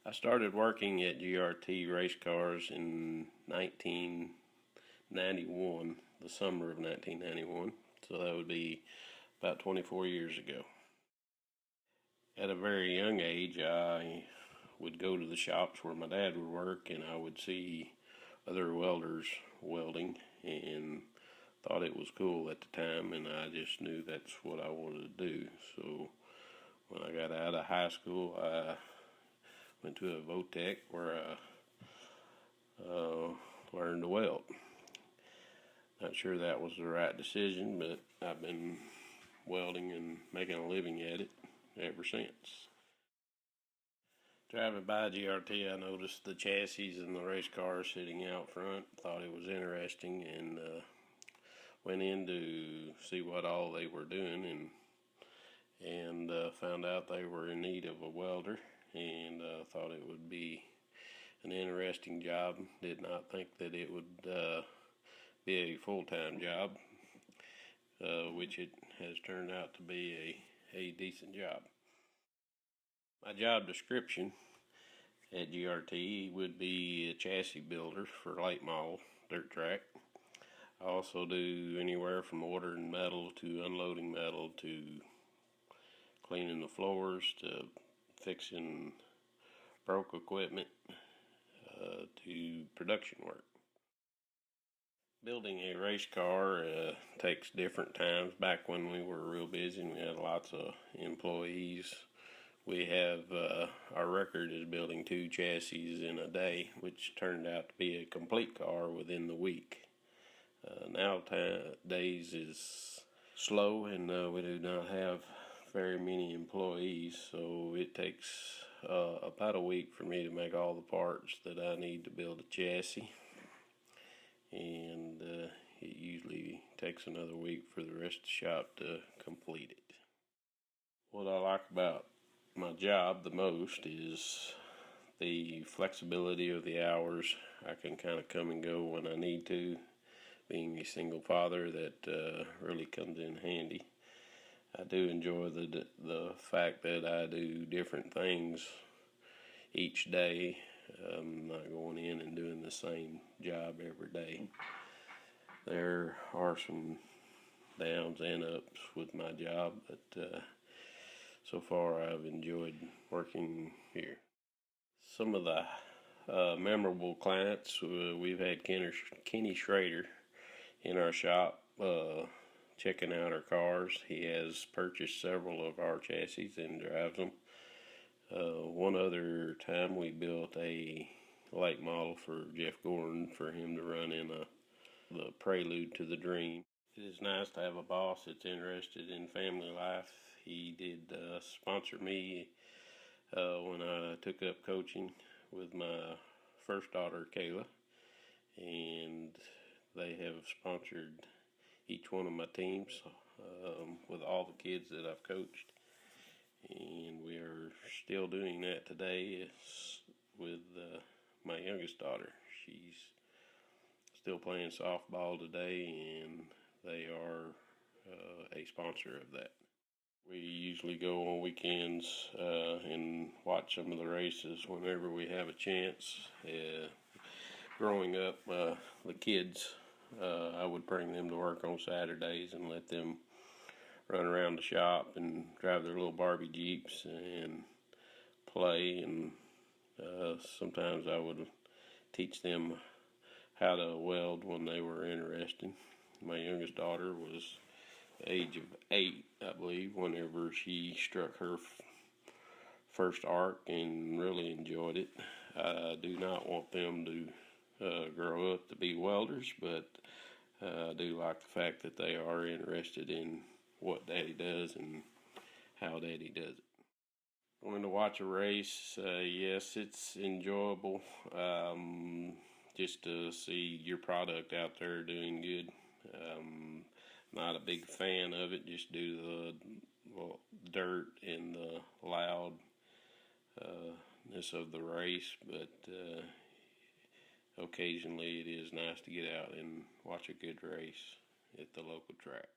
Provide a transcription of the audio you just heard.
I started working at GRT race cars in 1991, the summer of 1991, so that would be about 24 years ago. At a very young age, I would go to the shops where my dad would work, and I would see other welders welding and thought it was cool at the time, and I just knew that's what I wanted to do. So when I got out of high school, I went to a Votech where I learned to weld. Not sure that was the right decision, but I've been welding and making a living at it ever since. Driving by GRT, I noticed the chassis in the race car sitting out front. Thought it was interesting and went in to see what all they were doing, and found out they were in need of a welder, and thought it would be an interesting job. Did not think that it would be a full-time job, which it has turned out to be a decent job. My job description at GRT would be a chassis builder for late model dirt track. I also do anywhere from ordering metal to unloading metal to cleaning the floors to fixing broke equipment to production work. Building a race car takes different times. Back when we were real busy and we had lots of employees, we have our record is building 2 chassis in a day, which turned out to be a complete car within the week. Nowadays is slow, and we do not have very many employees, so it takes about a week for me to make all the parts that I need to build a chassis, and it usually takes another week for the rest of the shop to complete it. What I like about my job the most is the flexibility of the hours. I can kind of come and go when I need to. Being a single father, that really comes in handy. I do enjoy the fact that I do different things each day. I'm not going in and doing the same job every day. There are some downs and ups with my job, but so far I've enjoyed working here. Some of the memorable clients, we've had Kenny Schrader in our shop checking out our cars. He has purchased several of our chassis and drives them. One other time we built a late model for Jeff Gordon for him to run in the Prelude to the Dream. It is nice to have a boss that's interested in family life. He did sponsor me when I took up coaching with my first daughter, Kayla, and they have sponsored each one of my teams with all the kids that I've coached, and we are still doing that today with my youngest daughter. She's still playing softball today, and they are a sponsor of that. We usually go on weekends and watch some of the races whenever we have a chance. Growing up, the kids, I would bring them to work on Saturdays and let them run around the shop and drive their little Barbie Jeeps and play, and sometimes I would teach them how to weld when they were interested. My youngest daughter was the age of 8, I believe, whenever she struck her first arc and really enjoyed it. I do not want them to grow up to be welders, but I do like the fact that they are interested in what Daddy does and how Daddy does it. Going to watch a race, yes, it's enjoyable just to see your product out there doing good. Not a big fan of it just due to the dirt and the loudness of the race, but occasionally it is nice to get out and watch a good race at the local tracks.